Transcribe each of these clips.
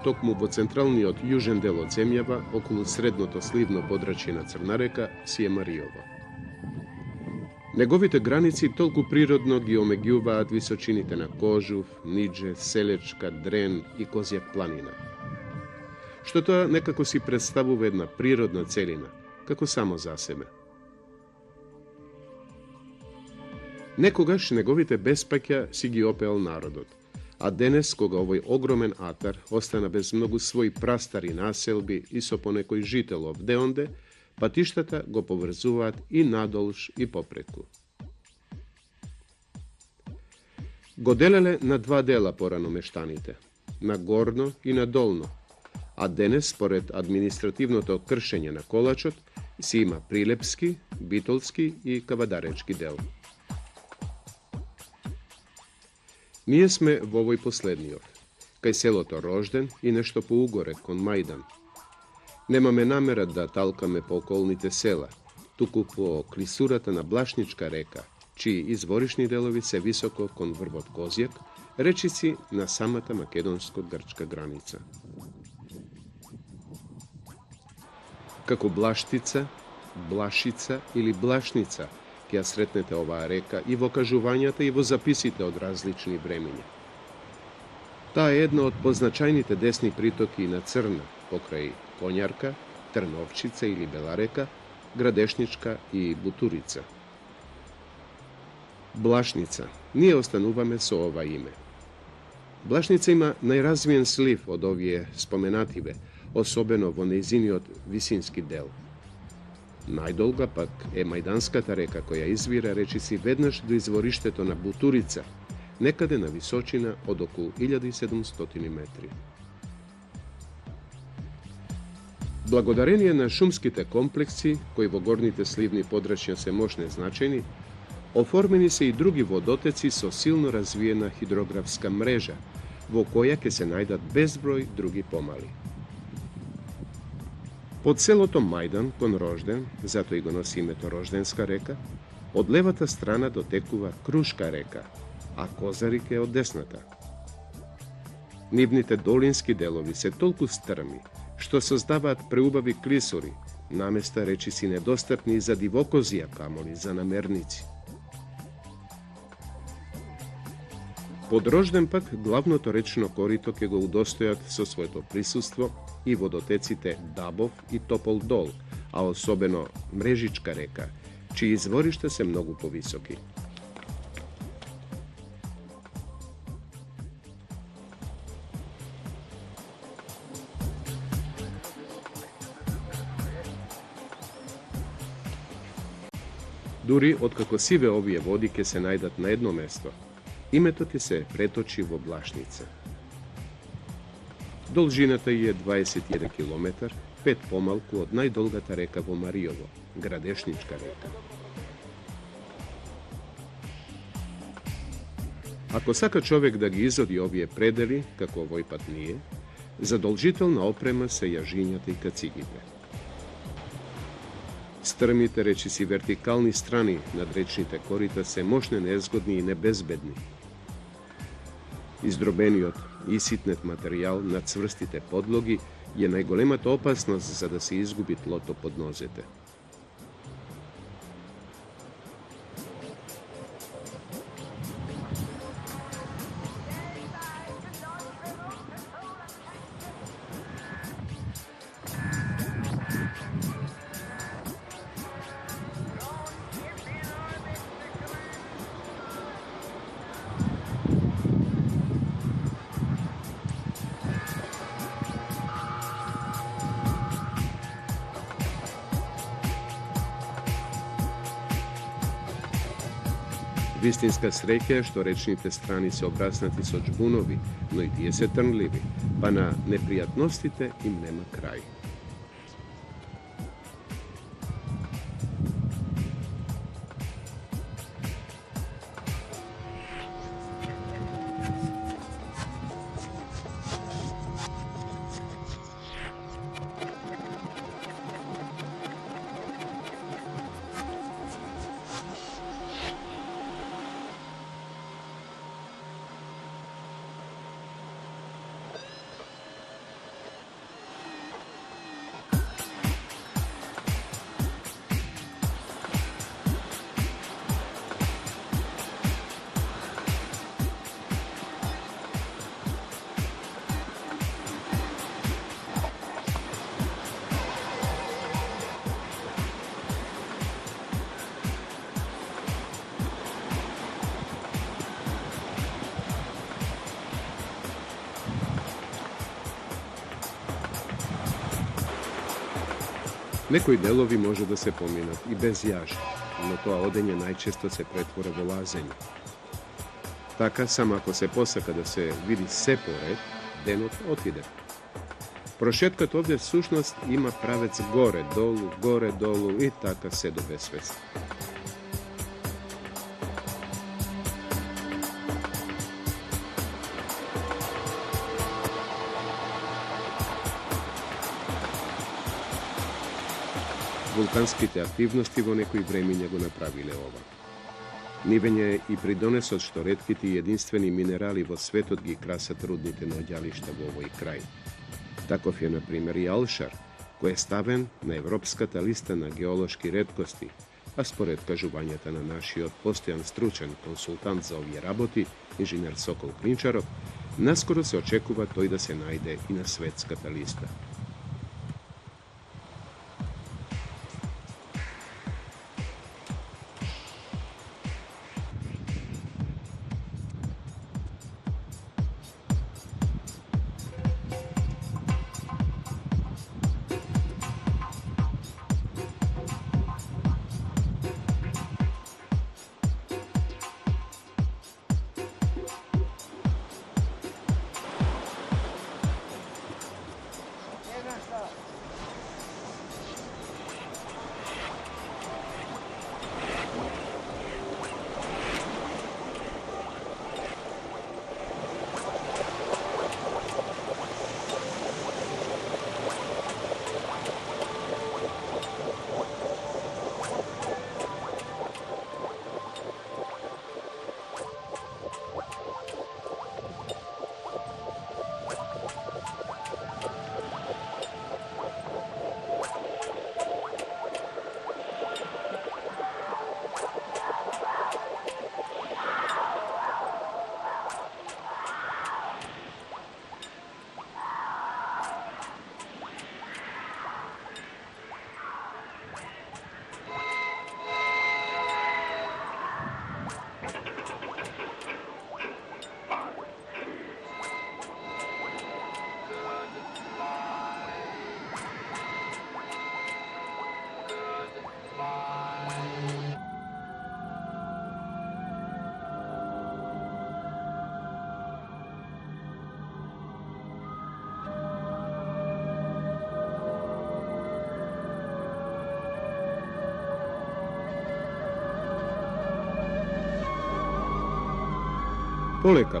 токму во централниот јужен дел од земјава, околу средното сливно подрачје на Црна река, си е Мариово. Неговите граници толку природно ги омеѓуваат височините на Кожув, Нидже, Селечка, Дрен и Козјак планина. Што тоа некако си представува една природна целина, како само за себе. Некогаш неговите беспаќа си ги опеал народот, а денес, кога овој огромен атар остана без многу своји прастари населби и со понекој жител овде-онде, патиштата го поврзуваат и надолж и попреку. Го делеле на два дела порано мештаните, на горно и на долно, а денес, според административното кршење на колачот, си има Прилепски, Битолски и Кавадаречки дел. Ние сме во овој последниот, кај селото Рожден и нешто поугоре, кон Мајдан. Немаме намера да талкаме по околните села, туку по клисурата на Блашничка река, чии изворишни делови се високо кон врвот Козјак, речици на самата македонско-грчка граница. Како Блаштица, Блашица или Блашница, ќе ја сретнете оваа река и во кажувањата и во записите од различни времиња. Таа е една од позначајните десни притоки на Црна, покрај Конјарка, Трновчица или Бела река, Градешничка и Бутурица. Блашница. Ние остануваме со ова име. Блашница има најразвиен слив од овие споменативе, особено во нејзиниот висински дел. Најдолга пак е Мајданската река, која извира речиси веднаш до извориштето на Бутурица, некаде на височина од околу 1700 метри. Благодарение на шумските комплекси, кои во горните сливни подрачја се мощни значајни, оформени се и други водотеци со силно развиена хидрографска мрежа, во која ќе се најдат безброј други помали. Под селото Мајдан, кон Рожден, затоа и го носи името Рожденска река, од левата страна дотекува Крушка река, а Козарик е од десната. Нивните долински делови се толку стрми, што создаваат преубави клисури, наместа речиси недостапни за дивокозија, камоли за намерници. Под Рожден пак главното речно корито ќе го удостојат со своето присуство и водотеците Дабов и Топол дол, а особено Мрежичка река, чии изворишта се многу повисоки. Дури откако сиве овие води ќе се најдат на едно место, името ќе се преточи во Блашница. Должината е 21 км, 5 помалку од најдолгата река во Мариово, Градешничка река. Ако сака човек да ги изоди овие предели, како овој пат ние, задолжителна опрема се јажињата и кацигите. Стрмите речиси вертикални страни над речните корита се мощни, незгодни и небезбедни. Издробениот и ситнет материјал на цврстите подлоги е најголемата опасност за да се изгуби тлото под нозете. Вистинска среќа е што речните страни се обраснати со џбунови, но и тие се трнливи, па на непријатностите им нема крај. Nekoj delovi može da se pominu i bez jaže, no to odenje najčesto se pretvore vo lazenje. Taka samo ako se posaka da se vidi se pored, denot otide. Prošetkat ovdje sušnost ima pravec gore, dolu i taka se do besvesti. Vulkanskite aktivnosti vo nekoj vreminja go napravile ova. Nivenje i pridonesot što retkiti jedinstveni minerali vo svetodgi krasat rudnite nođališta u ovoj kraj. Takov je, na primjer, i Alšar, koji je staven na evropskata lista na geološki redkosti, a spored kažuvanjata na naši postojan stručan konsultant za ovje raboti, inženjer Sokol Klinčarov, naskoro se očekuva to i da se najde i na svetskata lista.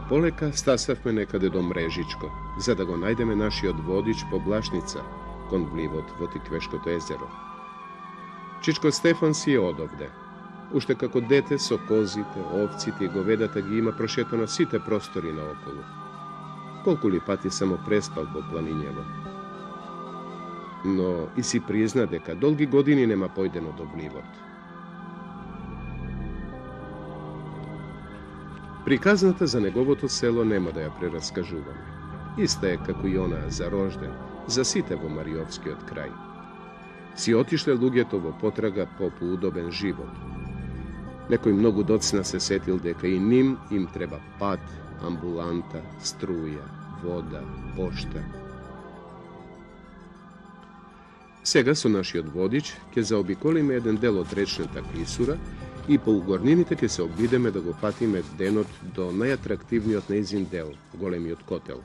Poleka, stasavme nekade do Mrežičko, za da go najdeme naši odvodič po Blašnica, kon vlivot voti Kveškoto jezero. Čičko Stefan si je odovde. Ušte kako dete so kozite, ovcite i govedata gi ima prošetano site prostori na okolu. Koliko li pati samo prespal po planinjevo. No, i si prizna deka dolgi godini nema pojdeno do vlivot. Prikaznata za negovoto selo nema da ja preraskažuvam. Ista je kako i ona za rožden, za sitevo Marijovski od kraj. Si otišle Lugetovo potraga po udoben život. Nekoj mnogo docna se setil deka i njim im treba pat, ambulanta, struja, voda, pošta. Sega su naši odvodič, ke zaobikolime jedan del od rečneta Klisura i po ugorninite ke se obideme da go patime denot do najatraktivniji od nejzin del, golemi od kotel.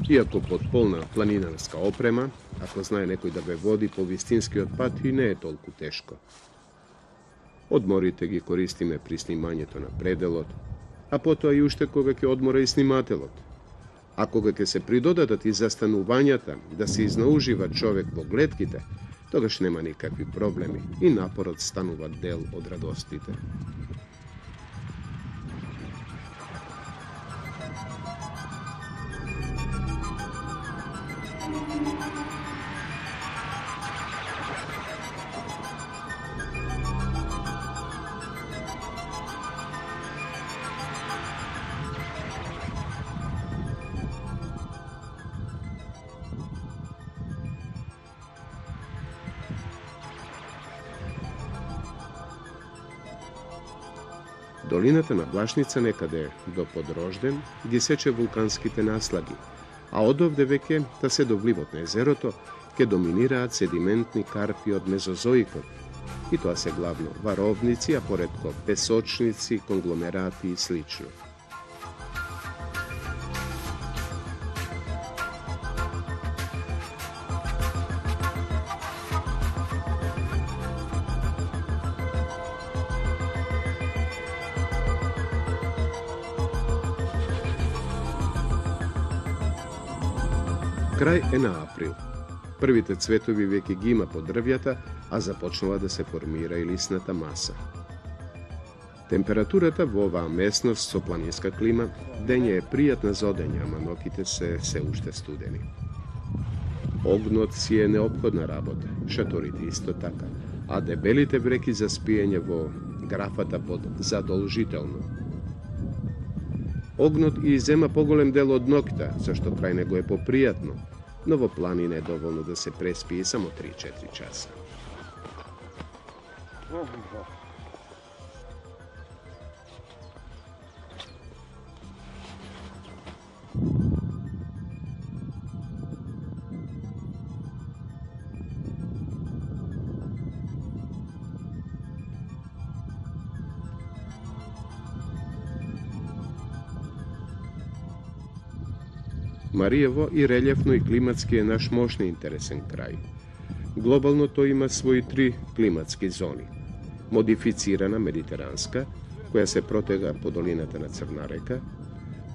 Iako potpolna planinarska oprema, ako znaje nekoj da be vodi po vistinski otpad i ne je toliko teško. Odmorite gi koristime pri snimanje to na predelot, a poto i ušte koga ke odmora i snimatelot. A koga ke se pridoda da ti zastanu vanjata, da se iznauživa čovek po gletkite, togaš nema nikakvi problemi i naporod stanuva del od radostite. Долината на Блашница некаде до Подроžden ги сече вулканските наслаги, а одовде веќе та се до вливот на езерото ке доминираат седиментни карпи од мезозоикот, и тоа се главно варовници, а поредко песочници, конгломерати и слично. Крај е на април. Првите цветови веќе ги има по дрвјата, а започнува да се формира и лисната маса. Температурата во оваа местност со планинска клима дење е пријатна за одење, ама ноќите се уште студени. Огнот си е неопходна работа, шаторите исто така, а дебелите вреки за спиење во графата под задолжително. Огнот и зема поголем дел од ноќта, зашто крај него е попријатно, но во планина е доволно да се преспи само 3-4 часа. Мариево и релјефно и климатски е наш мощно интересен крај. Глобално тој има своји 3 климатски зони. Модифицирана медитеранска, која се протега по долината на Црна река,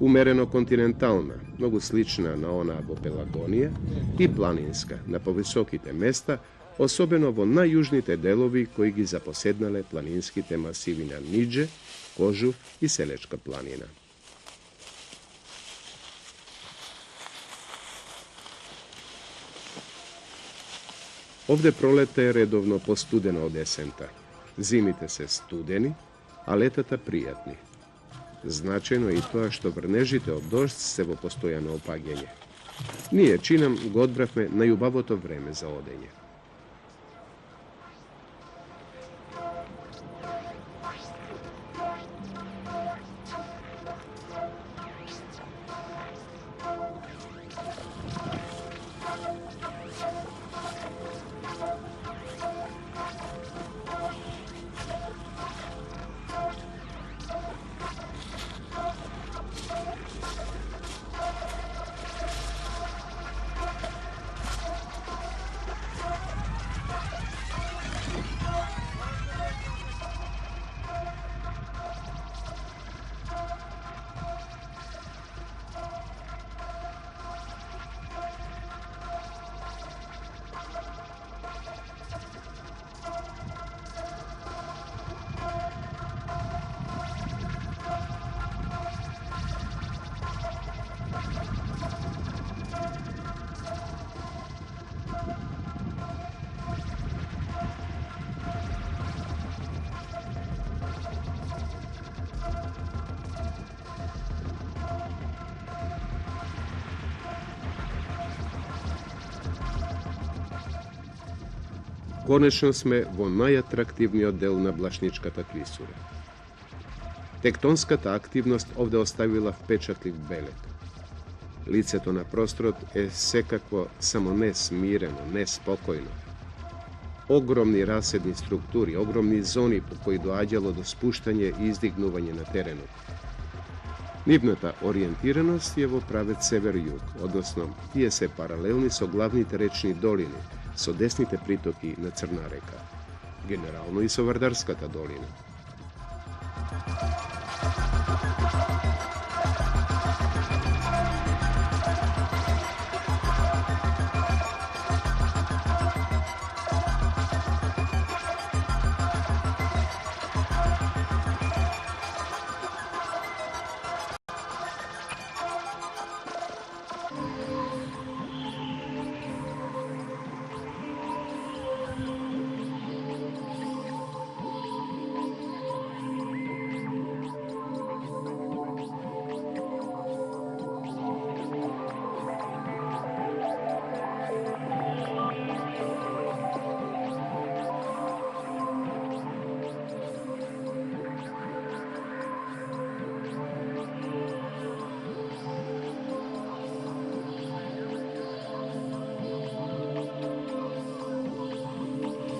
умерено континентална, многу слична на онаа во Пелагонија, и планинска, на повисоките места, особено во најјужните делови кои ги запоседнале планинските масиви на Нидже, Кожув и Селечка планина. Овде пролетта е редовно постудена од есента. Зимите се студени, а летата пријатни. Значајно е и тоа што врнежите од дожд се во постојано опаѓање. Ние, чинам, го одбравме најубавото време за одење. Конечно сме во најатрактивниот дел на Блашничката клисура. Тектонската активност овде оставила впечатлив белег. Лицето на просторот е секакво само не смирено, не спокојно. Огромни раседни структури, огромни зони по кои доаѓало до спуштање и издигнување на теренот. Нивната ориентираност е во правец север-југ, односно тие се паралелни со главните речни долини, со десните притоки на Црна река, генерално и со Вардарската долина.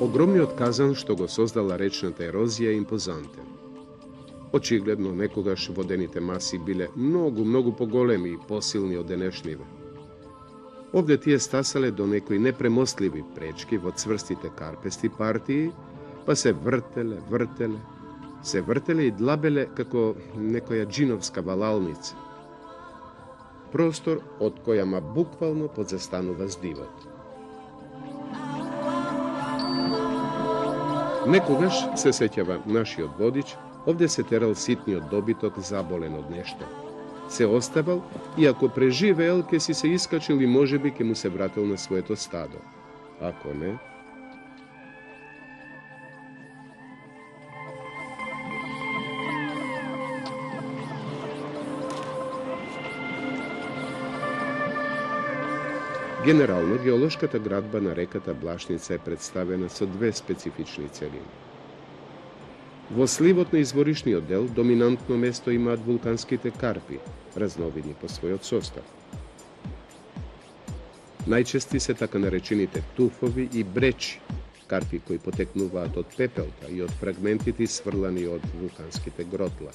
Ogromni od kazan što go sozdala rečnata erozija je impozanten. Očigledno nekogaš vodenite masi bile mnogo pogolemi i posilni od denešnive. Ovdje tije stasale do nekoj nepremostlivi prečki od cvrstite karpesti partiji, pa se vrtele i dlabele kako nekoja džinovska valalnica. Prostor od kojama bukvalno podzastanuva zdivot. Nekogaš, se sećava naši odvodić, ovdje se teral sitni od dobitok zabolen od nešto. Se ostaval i ako prežive elke si se iskačil i može bi ke mu se vratil na svoje to stado. Ako ne... Generalno, geološkata gradba na rekata Blašnica je predstavljena sa dve specifični celini. Vo slivotno izvorišni odel dominantno mesto ima vulkanskite karpi, raznovidni po svoj odsostav. Najčesti se така наречените туфови и бречи, карпи koji poteknuvaат od pepelta i od fragmentiti svrlani od vulkanskite grotla.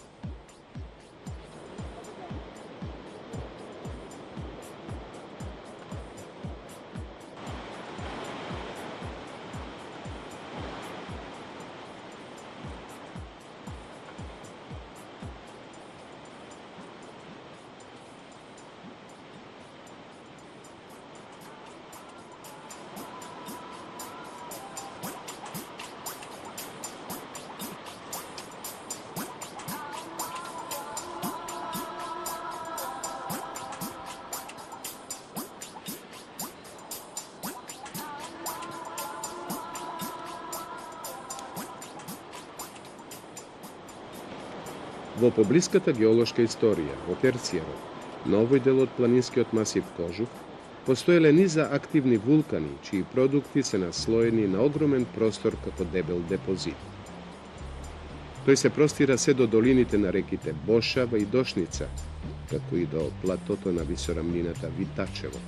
Во поблиската геолошка историја, во Терцијарот, на овој дел од планинскиот масив Кожух, постоеле низа активни вулкани, чии продукти се наслоени на огромен простор како дебел депозит. Тој се простира се до долините на реките Бошава и Дошница, како и до платото на висорамнината Витачево.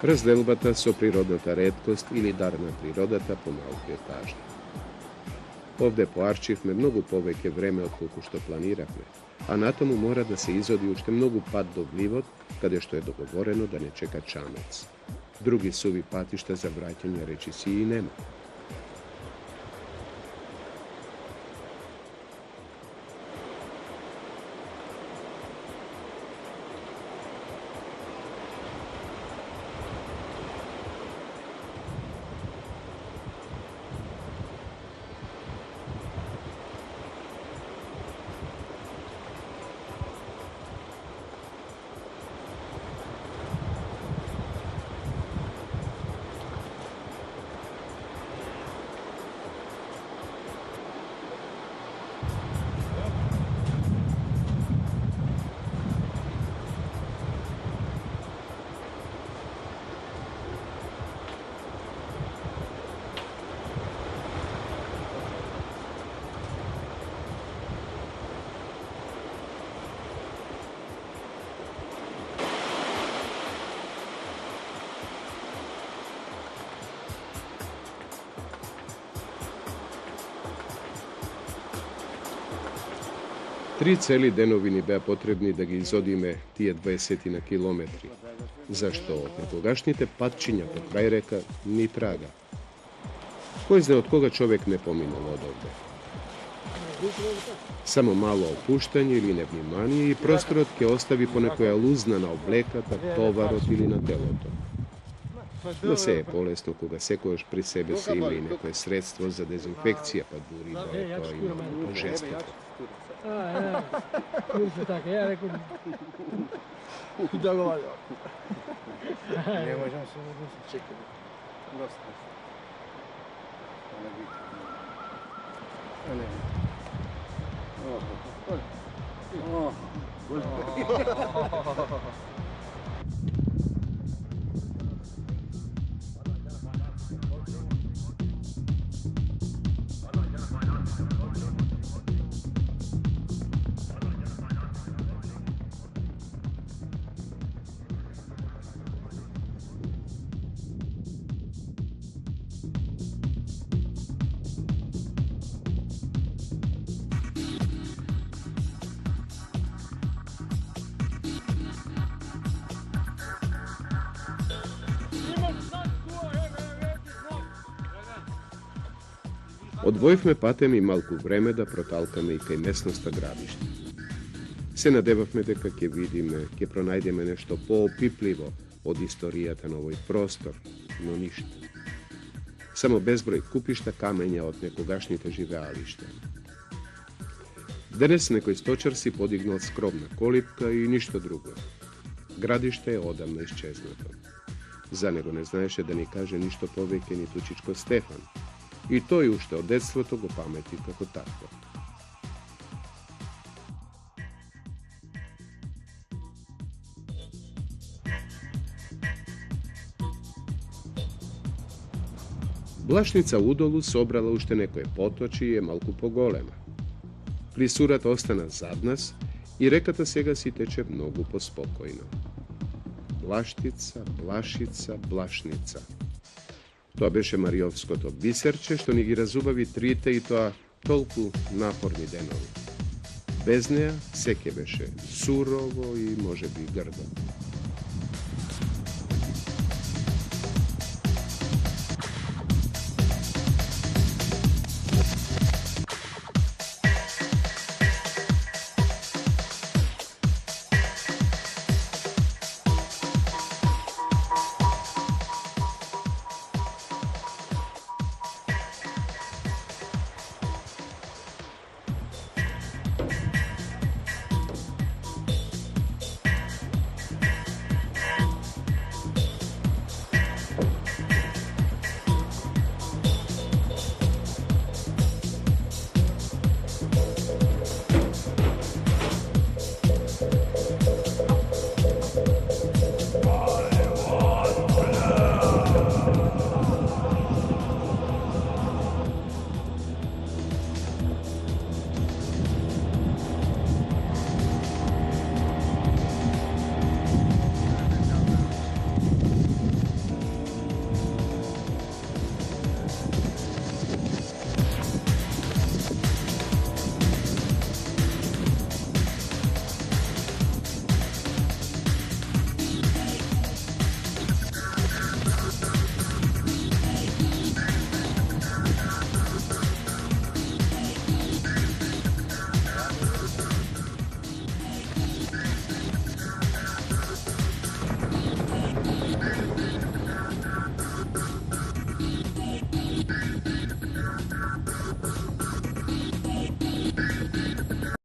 Razdelbata so prirodnata redkost ili darna prirodata pomalkuje pažnje. Ovde poarčivme mnogu poveke vreme otkoliko što planiravme, a na tomu mora da se izodi ušte mnogu pad dovljivot, kada što je dogovoreno da ne čeka čamac. Drugi suvi patišta za vraćanje reći si i nema. Tri celi denovini bea potrebni da ga izodime tije 20 kilometri, zašto od nekogašnjite patčinja po kraj reka ni traga. Ko zna od koga čovek ne pominul odovde. Samo malo opuštanje ili nevnimanje i prostorotke ostavi ponekoja luznana oblekata, tovarot ili na teloto. Da se je bolesno koga sekojaš pri sebe se ima i neko je sredstvo za dezinfekcija, pa duri da je to ima žestito. Kurczę tak, ja rekao... Da ga valja. Ne možemo se čekati. Dosta. Ne biti. Ne biti. Odvojivme patem i malku vreme da protalkame i kaj mesnosta grabišta. Se nadevavme da kak je vidime, ke pronajdeme nešto poopipljivo od istorijata na ovoj prostor, no ništa. Samo bezbroj kupišta kamenja od nekogašnjite živeališta. Danes nekoj stočar si podignul skromna kolipka i ništa drugo. Gradište je odavno iščeznuto. Za nego ne znaješe da ni kaže ništo poveke ni tučičko Stefan. I to je ušte od detstva togo pameti kako tako. Blašnica u Udolu sobrala ušte nekoje potoči i je malku pogolema. Prisurat ostana zad nas i rekata sega si teče mnogu pospokojno. Blaštica, Blašica, Blašnica. To beše Marijovsko to biserče, što ni gi razubavi trite i to tolku naporni denovi. Bez neja seke beše surovo i može bi grdo.